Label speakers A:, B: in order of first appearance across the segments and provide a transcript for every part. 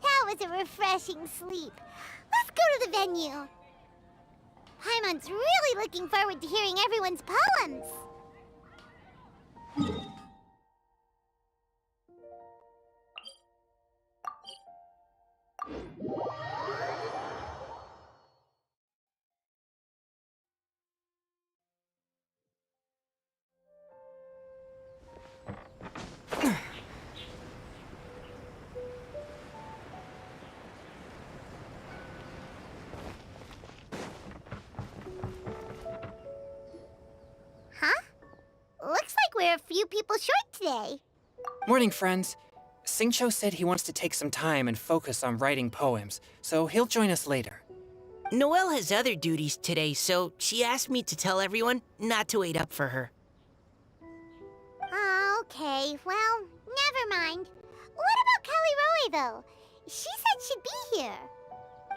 A: That was a refreshing sleep. Let's go to the venue. Paimon's really looking forward to hearing everyone's poems. Huh? Looks like we're a few people short today.
B: Morning, friends. Singcho said he wants to take some time and focus on writing poems, so he'll join us later.
C: Noelle has other duties today, so she asked me to tell everyone not to wait up for her.
A: Oh, okay. Well, never mind. What about Callie Roy, though? She said she'd be here.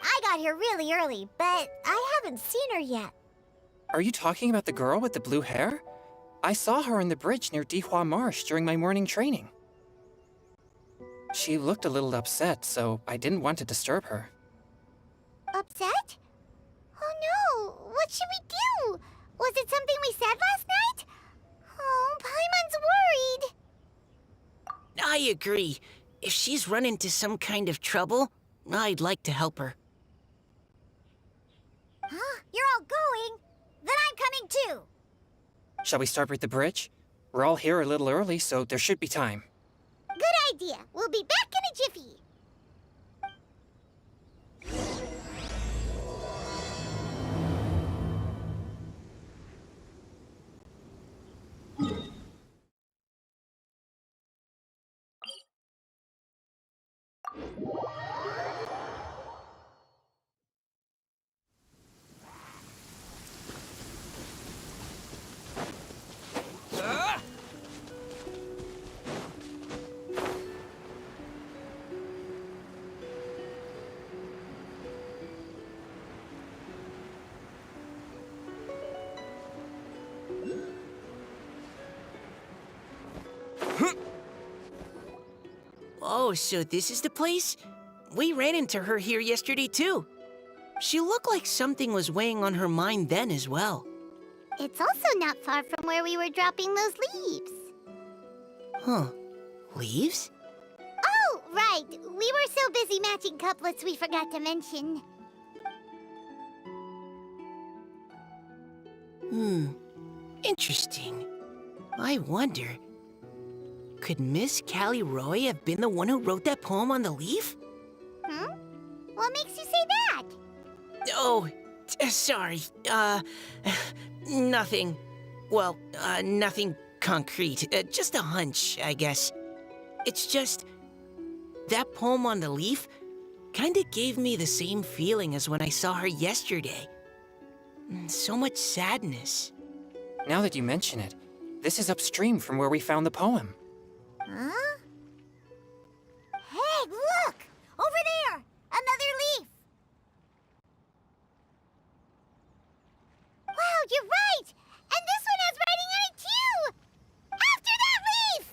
A: I got here really early, but I haven't seen her yet.
B: Are you talking about the girl with the blue hair? I saw her on the bridge near Dihua Marsh during my morning training. She looked a little upset, so I didn't want to disturb her.
A: Upset? Oh no! What should we do? Was it something we said last night? Oh, Paimon's worried.
C: I agree. If she's run into some kind of trouble, I'd like to help her.
A: Huh? You're all going? Then I'm coming too.
B: Shall we start with the bridge? We're all here a little early, so there should be time.
A: Good idea. We'll be back in a jiffy.
C: Oh, so this is the place? We ran into her here yesterday, too. She looked like something was weighing on her mind then as well.
A: It's also not far from where we were dropping those leaves.
C: Huh. Leaves?
A: Oh, right. We were so busy matching couplets we forgot to mention.
C: Interesting. I wonder, could Miss Callie Roy have been the one who wrote that poem on the leaf?
A: Hmm? What makes you say that?
C: Oh, sorry. Nothing. Well, nothing concrete. Just a hunch, I guess. It's just, that poem on the leaf kinda gave me the same feeling as when I saw her yesterday. So much sadness.
B: Now that you mention it, this is upstream from where we found the poem.
A: Huh? Hey, look! Over there! Another leaf! Wow, you're right! And this one has writing on it too! After that leaf!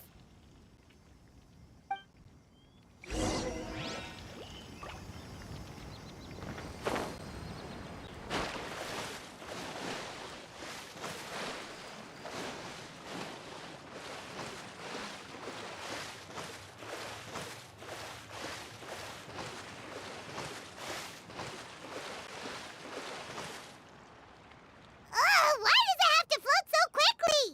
A: Why does it have to float so quickly?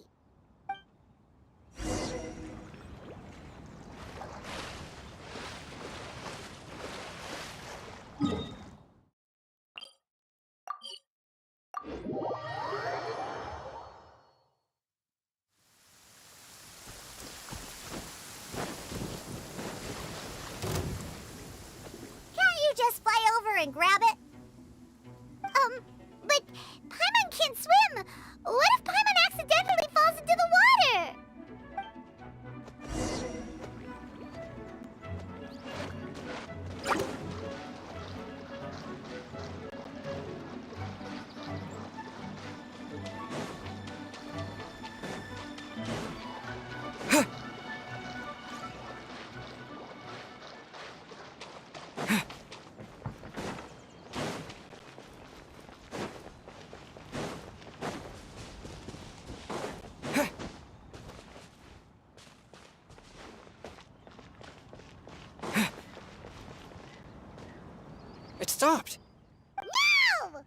A: Can't you just fly over and grab it? But Paimon can't swim. What if Paimon accidentally falls into the water?
B: stopped.
A: No!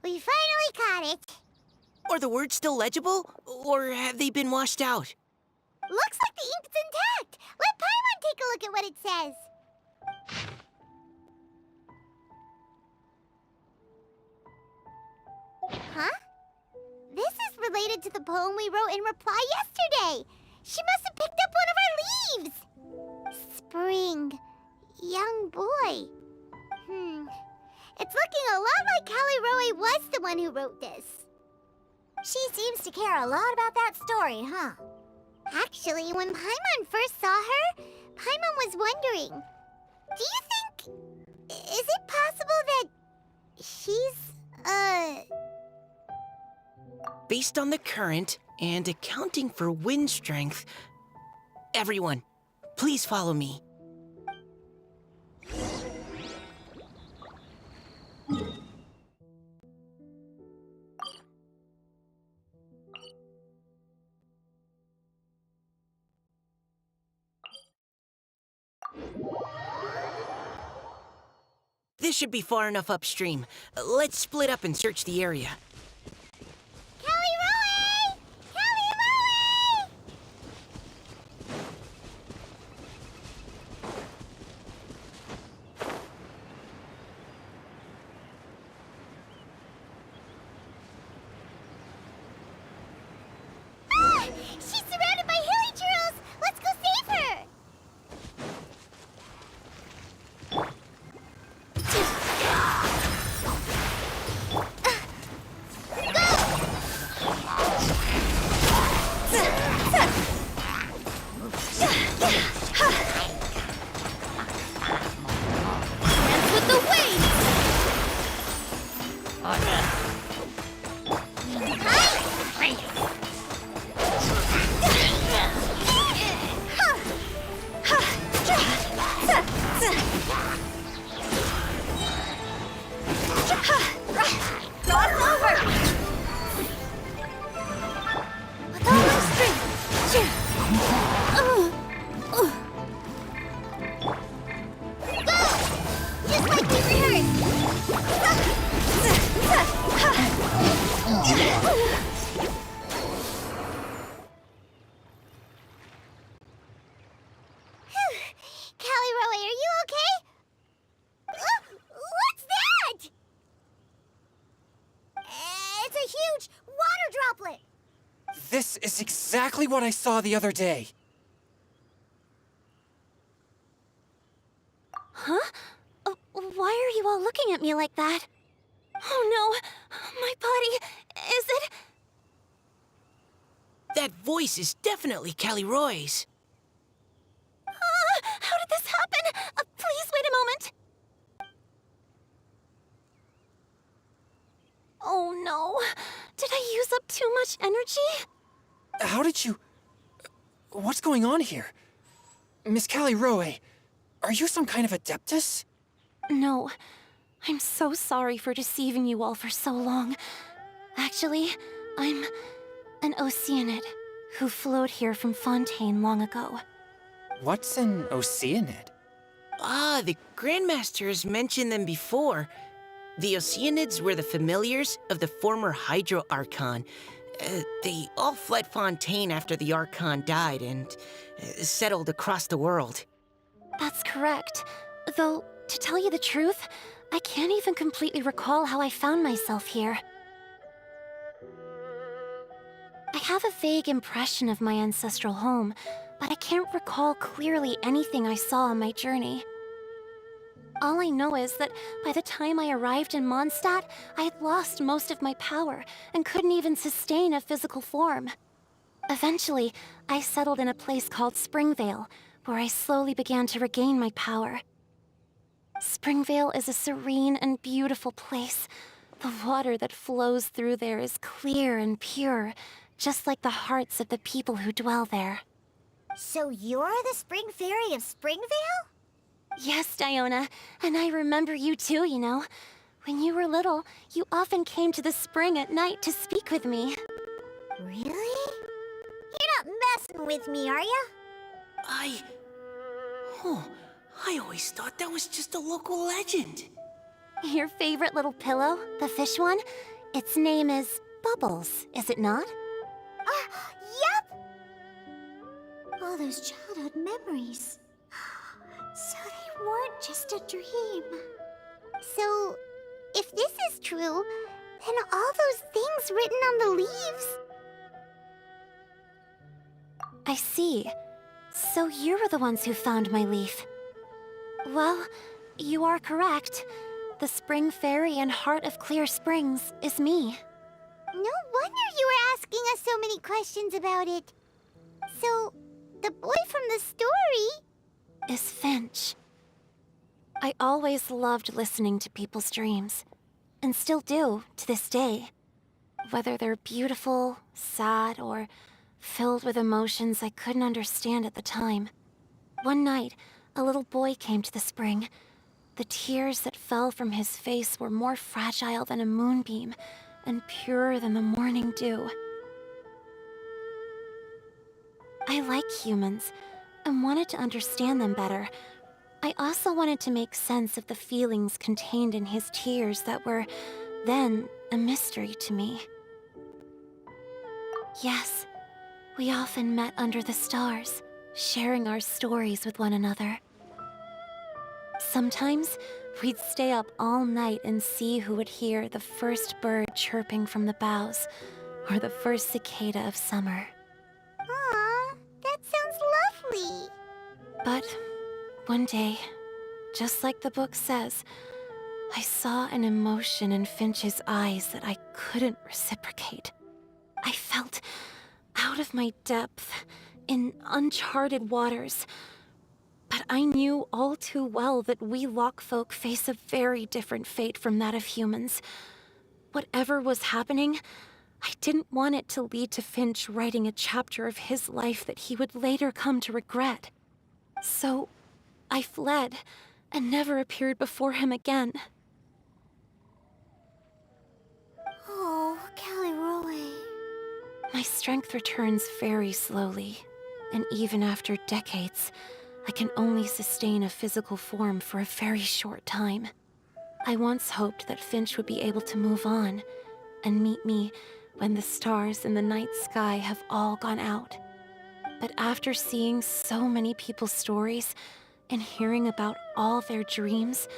A: We finally caught it.
C: Are the words still legible, or have they been washed out?
A: Looks like the ink's intact. Let Paimon take a look at what it says. Huh? This is related to the poem we wrote in reply yesterday. She must have picked up one of our leaves. Spring. Young boy. It's looking a lot like Callie Roe was the one who wrote this. She seems to care a lot about that story, huh? Actually, when Paimon first saw her, Paimon was wondering, do you think... is it possible that she's,
C: Based on the current and accounting for wind strength, everyone, please follow me. This should be far enough upstream. Let's split up and search the area.
A: Callie Roe! Callie Roe! Ah! She's surrounded by hilly churls! Let's go save her! With the waves! Cross over! With all my strength! Go! Just like we rehearsed! Callie Roe, are you okay? What's that? It's a huge water droplet.
B: This is exactly what I saw the other day.
A: Huh? Why are you all looking at me like that? Oh no, my body, is it?
C: That voice is definitely Callie Roy's.
A: How did this happen? Please wait a moment. Oh no, did I use up too much energy?
B: How did you... What's going on here? Miss Callie Roe, are you some kind of adeptus?
D: No, I'm so sorry for deceiving you all for so long. Actually, I'm an Oceanid who flowed here from Fontaine long ago.
B: What's an Oceanid?
C: Ah, the Grandmaster has mentioned them before. The Oceanids were the familiars of the former Hydro Archon. They all fled Fontaine after the Archon died and settled across the world.
D: That's correct. Though, to tell you the truth, I can't even completely recall how I found myself here. I have a vague impression of my ancestral home, but I can't recall clearly anything I saw on my journey. All I know is that by the time I arrived in Mondstadt, I had lost most of my power and couldn't even sustain a physical form. Eventually, I settled in a place called Springvale, where I slowly began to regain my power. Springvale is a serene and beautiful place. The water that flows through there is clear and pure, just like the hearts of the people who dwell there.
A: So you're the Spring Fairy of Springvale?
D: Yes, Diona, and I remember you too, you know. When you were little, you often came to the spring at night to speak with me.
A: Really? You're not messing with me, are ya?
C: Oh, I always thought that was just a local legend.
D: Your favorite little pillow, the fish one? Its name is Bubbles, is it not?
A: Yep! All those childhood memories. So they weren't just a dream. So, if this is true, then all those things written on the leaves...
D: I see. So you were the ones who found my leaf. Well, you are correct. The Spring Fairy and Heart of Clear Springs is me.
A: No wonder you were asking us so many questions about it. So, the boy from the story...
D: Is Finch. I always loved listening to people's dreams, and still do to this day. Whether they're beautiful, sad, or filled with emotions I couldn't understand at the time. One night, a little boy came to the spring. The tears that fell from his face were more fragile than a moonbeam, and purer than the morning dew. I like humans, and wanted to understand them better. I also wanted to make sense of the feelings contained in his tears that were, then, a mystery to me. Yes, we often met under the stars, sharing our stories with one another. Sometimes, we'd stay up all night and see who would hear the first bird chirping from the boughs, or the first cicada of summer.
A: Aw, that sounds lovely.
D: But one day, just like the book says, I saw an emotion in Finch's eyes that I couldn't reciprocate. I felt out of my depth, in uncharted waters. But I knew all too well that we Lockfolk face a very different fate from that of humans. Whatever was happening, I didn't want it to lead to Finch writing a chapter of his life that he would later come to regret. So, I fled, and never appeared before him again.
A: Oh, Callie Roy.
D: My strength returns very slowly, and even after decades, I can only sustain a physical form for a very short time. I once hoped that Finch would be able to move on, and meet me when the stars in the night sky have all gone out. But after seeing so many people's stories, and hearing about all their dreams,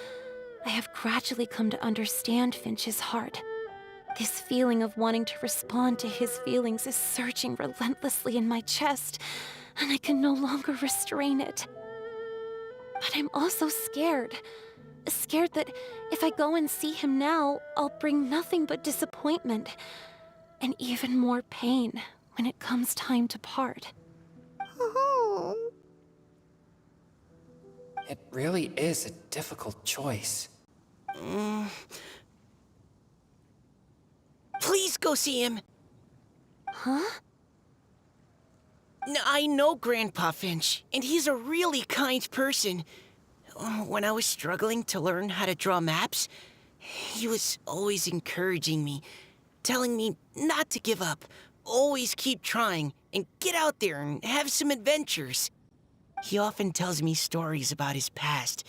D: I have gradually come to understand Finch's heart. This feeling of wanting to respond to his feelings is surging relentlessly in my chest, and I can no longer restrain it. But I'm also scared. Scared that if I go and see him now, I'll bring nothing but disappointment, and even more pain when it comes time to part.
A: Oh.
B: It really is a difficult choice.
C: Please go see him.
D: Huh?
C: I know Grandpa Finch, and he's a really kind person. When I was struggling to learn how to draw maps, he was always encouraging me, telling me not to give up, always keep trying, and get out there and have some adventures. He often tells me stories about his past,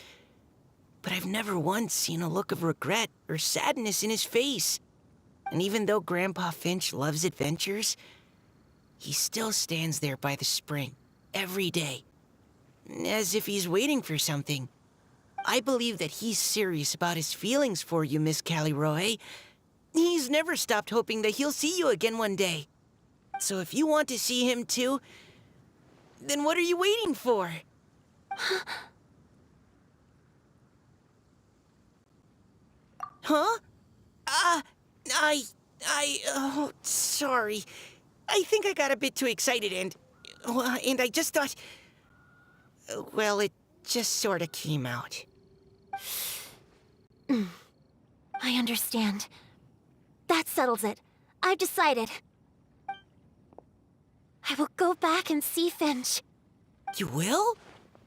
C: but I've never once seen a look of regret or sadness in his face. And even though Grandpa Finch loves adventures, he still stands there by the spring, every day, as if he's waiting for something. I believe that he's serious about his feelings for you, Miss Callie Roy. He's never stopped hoping that he'll see you again one day. So if you want to see him too, then what are you waiting for? Huh? Oh, sorry. I think I got a bit too excited and I just thought, well, it just sort of came out.
D: I understand. That settles it. I've decided. I will go back and see Finch.
C: You will?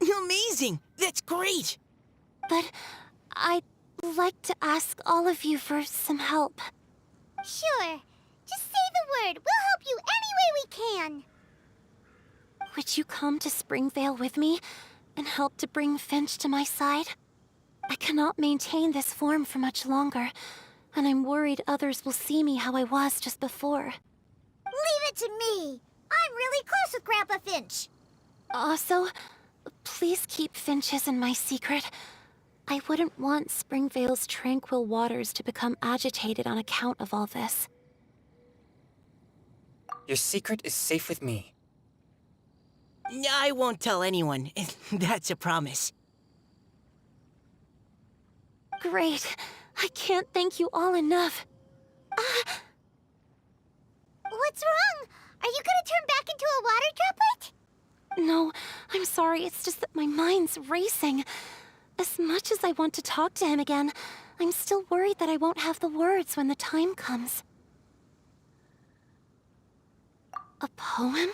C: Amazing! That's great!
D: but I'd like to ask all of you for some help.
A: Sure. Just say the word. We'll help you any way we can.
D: Would you come to Springvale with me and help to bring Finch to my side? I cannot maintain this form for much longer, and I'm worried others will see me how I was just before.
A: Leave it to me. I'm really close with Grandpa Finch.
D: Also, please keep Finch's in my secret. I wouldn't want Springvale's tranquil waters to become agitated on account of all this.
B: Your secret is safe with me.
C: I won't tell anyone. That's a promise.
D: Great. I can't thank you all enough.
A: What's wrong? Are you gonna turn back into a water droplet?
D: No, I'm sorry. It's just that my mind's racing. As much as I want to talk to him again, I'm still worried that I won't have the words when the time comes. A poem?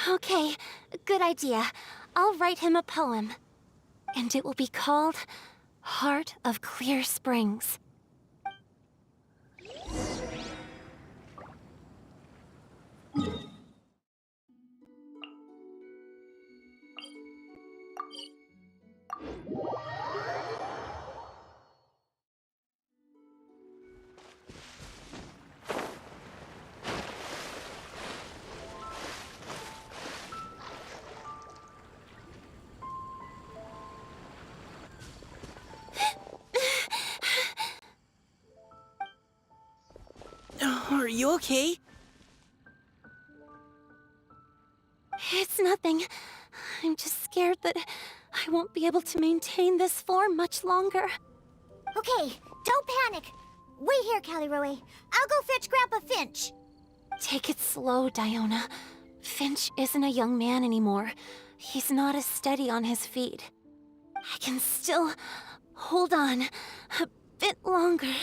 D: Okay, good idea. I'll write him a poem. And it will be called Heart of Clear Springs.
C: Are you okay?
D: It's nothing. I'm just scared that I won't be able to maintain this form much longer.
A: Okay, don't panic. Wait here, Caliroe. I'll go fetch Grandpa Finch.
D: Take it slow, Diona. Finch isn't a young man anymore. He's not as steady on his feet. I can still hold on a bit longer.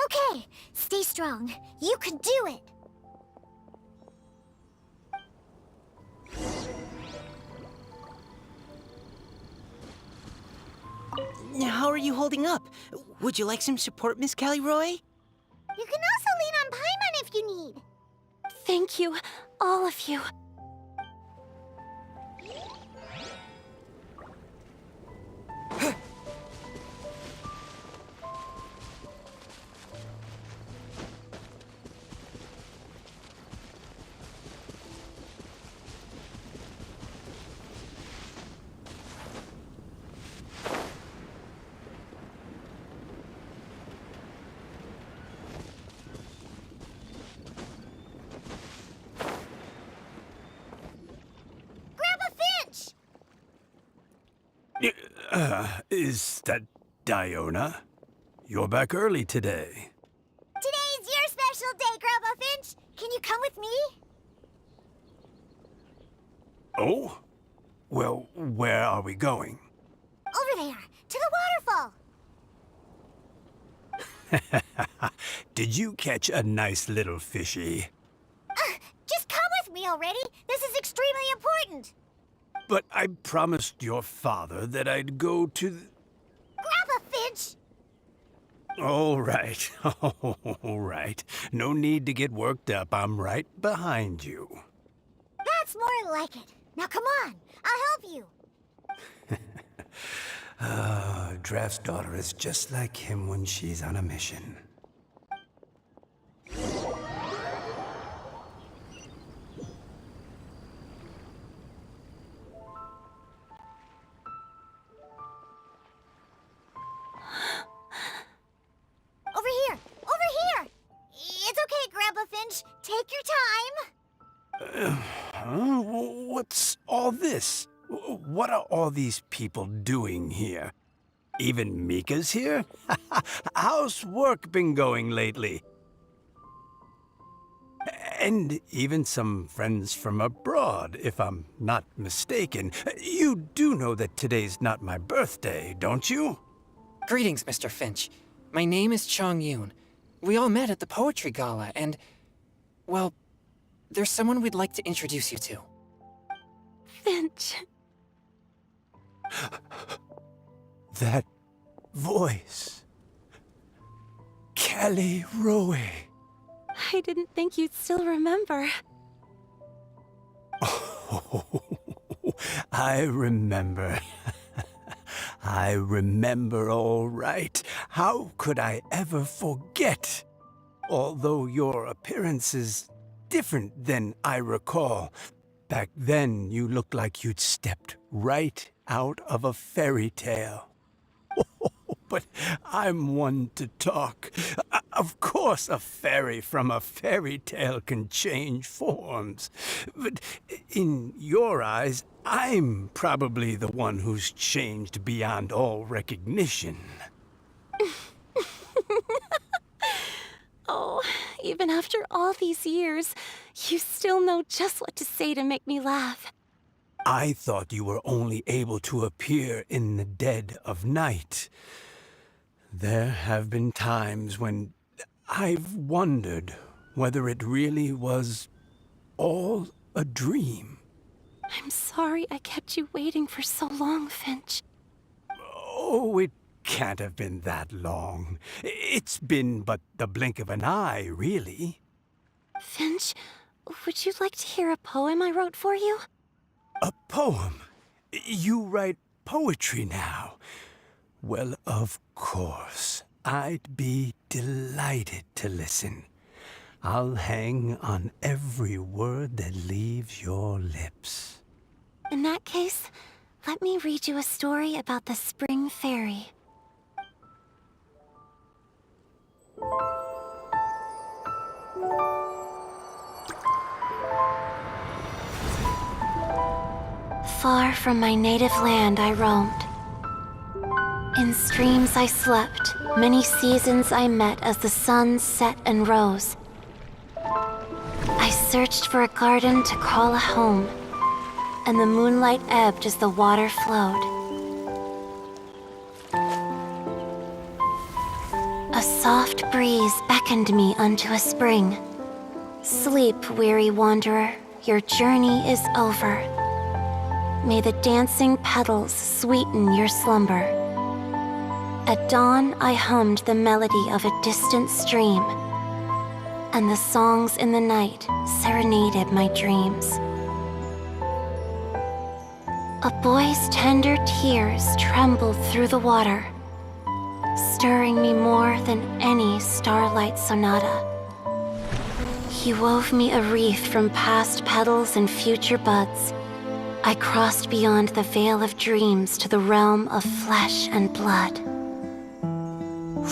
A: Okay, stay strong. You can do it.
C: How are you holding up? Would you like some support, Miss Caliroe?
A: You can also lean on Paimon if you need.
D: Thank you, all of you.
A: Grandpa Finch!
E: Is that Diona? You're back early today.
A: Today's your special day, Grandpa Finch. Can you come with me?
E: Oh? Well, where are we going?
A: Over there, to the waterfall.
E: Did you catch a nice little fishy?
A: Just come with me already. This is extremely important.
E: But I promised your father that I'd go to the...
A: Grandpa Finch!
E: All right, all right. No need to get worked up. I'm right behind you.
A: That's more like it. Now come on, I'll help you.
E: Draft's daughter is just like him when she's on a mission.
A: Over here! Over here! It's okay, Grandpa Finch. Take your time.
E: What's all this? What are all these people doing here? Even Mika's here? How's work been going lately? And even some friends from abroad, if I'm not mistaken. You do know that today's not my birthday, don't you?
B: Greetings, Mr. Finch. My name is Chong Yoon. We all met at the poetry gala, and... well, there's someone we'd like to introduce you to.
D: Finch.
E: That voice. Kelly Rowe.
D: I didn't think you'd still remember.
E: Oh, I remember. I remember all right. How could I ever forget? Although your appearance is different than I recall. Back then, you looked like you'd stepped right out of a fairy tale. But I'm one to talk. Of course, a fairy from a fairy tale can change forms. But in your eyes, I'm probably the one who's changed beyond all recognition.
D: Oh, even after all these years, you still know just what to say to make me laugh.
E: I thought you were only able to appear in the dead of night. There have been times when I've wondered whether it really was all a dream.
D: I'm sorry I kept you waiting for so long, Finch.
E: Oh, it can't have been that long. It's been but the blink of an eye, really.
D: Finch, would you like to hear a poem I wrote for you?
E: A poem? You write poetry now? Well, of course. I'd be delighted to listen. I'll hang on every word that leaves your lips.
D: In that case, let me read you a story about the Spring Fairy. Far from my native land I roamed. In streams I slept, many seasons I met as the sun set and rose. I searched for a garden to call a home, and the moonlight ebbed as the water flowed. A soft breeze beckoned me unto a spring. Sleep, weary wanderer, your journey is over. May the dancing petals sweeten your slumber. At dawn, I hummed the melody of a distant stream, and the songs in the night serenaded my dreams. A boy's tender tears trembled through the water, stirring me more than any starlight sonata. He wove me a wreath from past petals and future buds. I crossed beyond the veil of dreams to the realm of flesh and blood.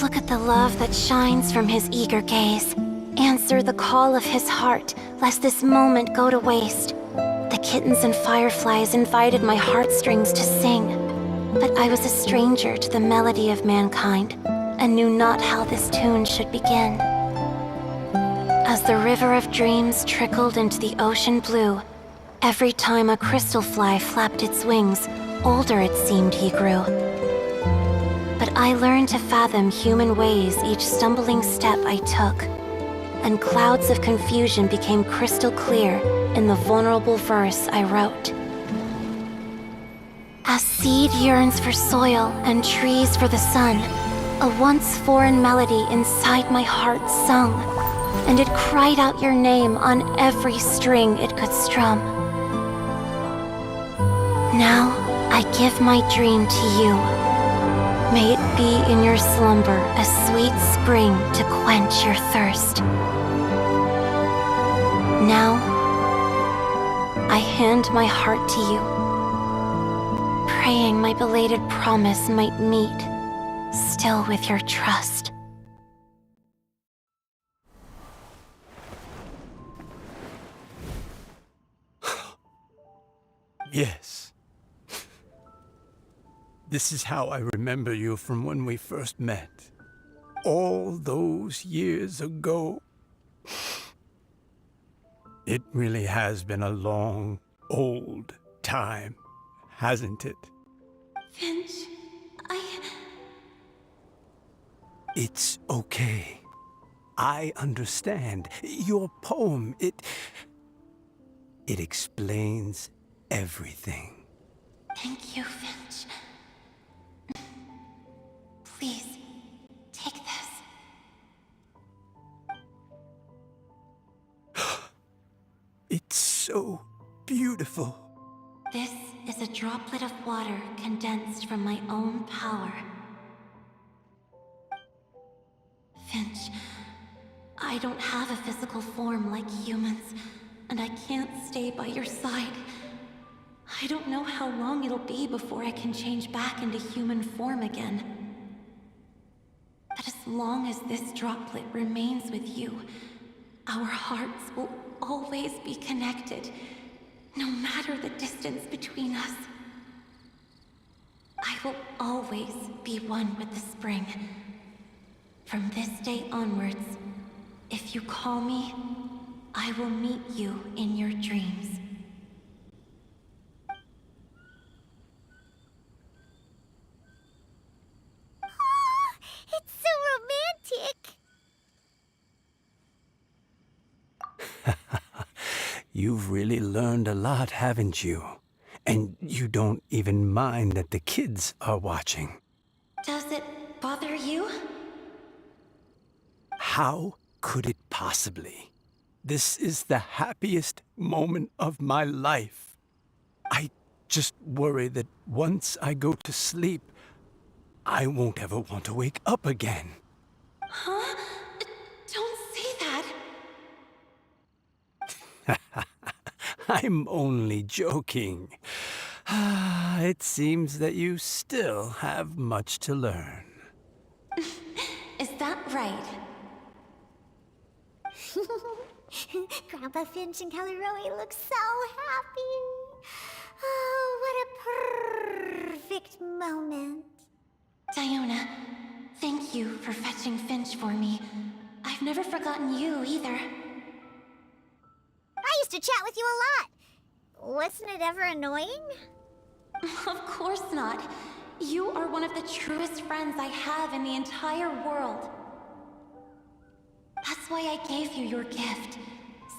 D: Look at the love that shines from his eager gaze. Answer the call of his heart, lest this moment go to waste. The kittens and fireflies invited my heartstrings to sing, but I was a stranger to the melody of mankind, and knew not how this tune should begin. As the river of dreams trickled into the ocean blue, every time a crystal fly flapped its wings, older it seemed he grew. But I learned to fathom human ways each stumbling step I took, and clouds of confusion became crystal clear in the vulnerable verse I wrote. As seed yearns for soil and trees for the sun, a once foreign melody inside my heart sung, and it cried out your name on every string it could strum. Now I give my dream to you. May it be in your slumber a sweet spring to quench your thirst. Now, I hand my heart to you, praying my belated promise might meet, still with your trust.
E: Yes. This is how I remember you from when we first met. All those years ago. It really has been a long, old time, hasn't it?
D: Finch,
E: It's okay. I understand. Your poem, It explains everything.
D: Thank you, Finch. Please, take this.
E: It's so beautiful.
D: This is a droplet of water condensed from my own power. Finch, I don't have a physical form like humans, and I can't stay by your side. I don't know how long it'll be before I can change back into human form again. But as long as this droplet remains with you, our hearts will always be connected, no matter the distance between us. I will always be one with the spring. From this day onwards, if you call me, I will meet you in your dreams.
A: Oh, it's so romantic.
E: You've really learned a lot, haven't you? And you don't even mind that the kids are watching.
D: Does it bother you?
E: How could it possibly? This is the happiest moment of my life. I just worry that once I go to sleep, I won't ever want to wake up again.
D: Huh? Don't say that.
E: I'm only joking. It seems that you still have much to learn.
D: Is that right?
A: Grandpa Finch and Kelly-Roe look so happy. Oh, what a perfect moment.
D: Diona, thank you for fetching Finch for me. I've never forgotten you either.
A: I used to chat with you a lot. Wasn't it ever annoying?
D: Of course not. You are one of the truest friends I have in the entire world. That's why I gave you your gift,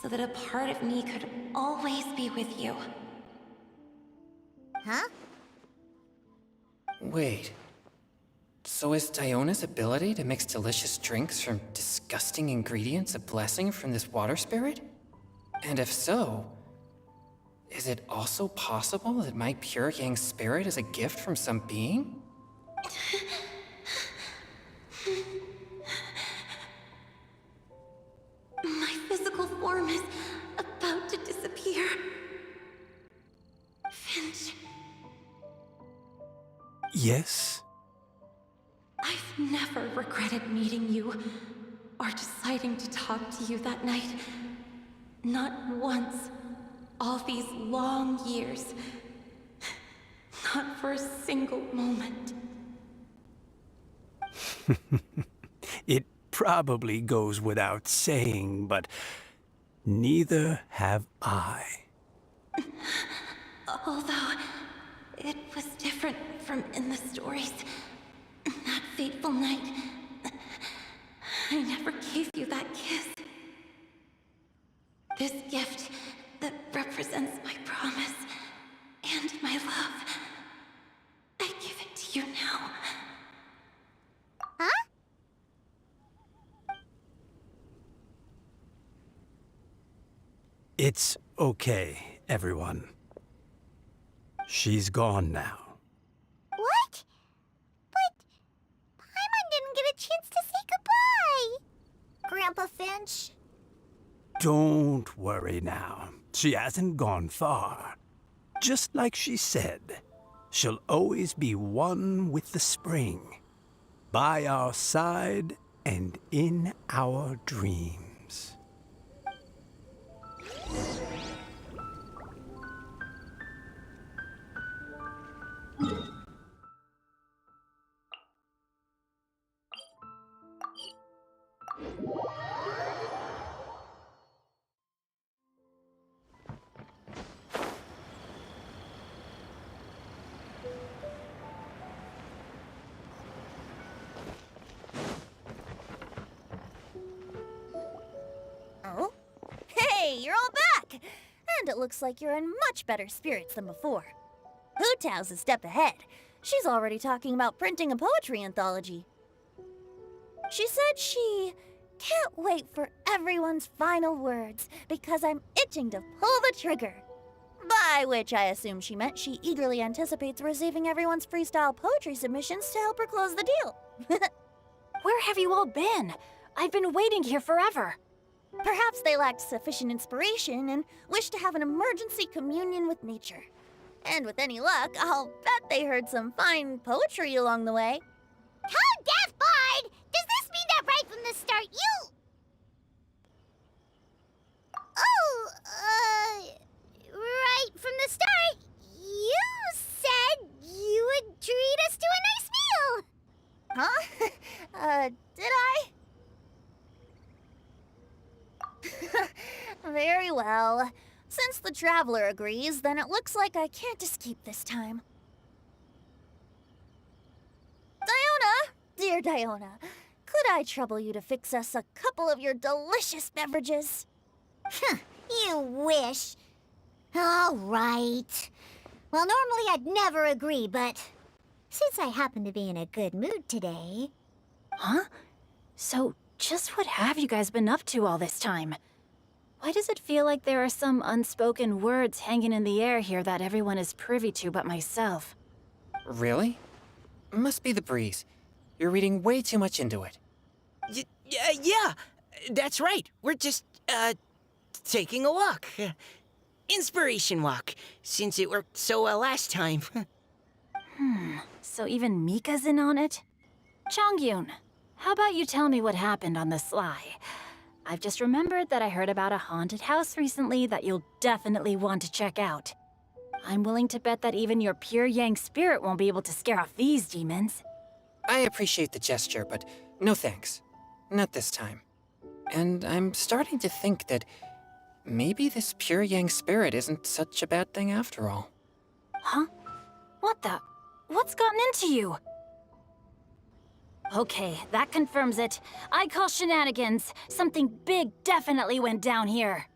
D: so that a part of me could always be with you.
A: Huh?
B: Wait. So is Diona's ability to mix delicious drinks from disgusting ingredients a blessing from this water spirit? And if so, is it also possible that my pure yang spirit is a gift from some being?
D: My physical form is about to disappear. Finch,
E: Yes?
D: I've never regretted meeting you or deciding to talk to you that night. Not once. All these long years. Not for a single moment.
E: It probably goes without saying, but neither have I.
D: Although, it was different from in the stories. That fateful night, I never gave you that kiss. This gift that represents my promise and my love, I give it to you now.
A: Huh?
E: It's okay, everyone. She's gone now.
A: What? But Paimon didn't get a chance to say goodbye. Grandpa Finch?
E: Don't worry now. She hasn't gone far. Just like she said, she'll always be one with the spring, by our side and in our dreams.
A: Oh? Hey, you're all back!
F: And it looks like you're in much better spirits than before. Hu Tao's a step ahead. She's already talking about printing a poetry anthology. She said she can't wait for everyone's final words because I'm itching to pull the trigger. By which I assume she meant she eagerly anticipates receiving everyone's freestyle poetry submissions to help her close the deal.
D: Where have you all been? I've been waiting here forever.
F: Perhaps they lacked sufficient inspiration and wished to have an emergency communion with nature. And with any luck, I'll bet they heard some fine poetry along the way.
A: How deaf, Bard! Does this mean that right from the start you... Oh, right from the start, you said you would treat us to a nice meal!
F: Huh? Did I? Very well. Since the Traveler agrees, then it looks like I can't escape this time. Diona! Dear Diona, could I trouble you to fix us a couple of your delicious beverages?
A: You wish. All right. Well, normally I'd never agree, but since I happen to be in a good mood today...
D: Huh? So, just what have you guys been up to all this time? Why does it feel like there are some unspoken words hanging in the air here that everyone is privy to but myself?
B: Really? Must be the breeze. You're reading way too much into it.
C: Yeah, that's right. We're just, taking a walk. Inspiration walk, since it worked so well last time.
D: So even Mika's in on it? Chongyun, how about you tell me what happened on the sly? I've just remembered that I heard about a haunted house recently that you'll definitely want to check out. I'm willing to bet that even your pure Yang spirit won't be able to scare off these demons.
B: I appreciate the gesture, but no thanks. Not this time. And I'm starting to think that maybe this pure Yang spirit isn't such a bad thing after all.
D: Huh? What the? What's gotten into you? Okay, that confirms it. I call shenanigans. Something big definitely went down here.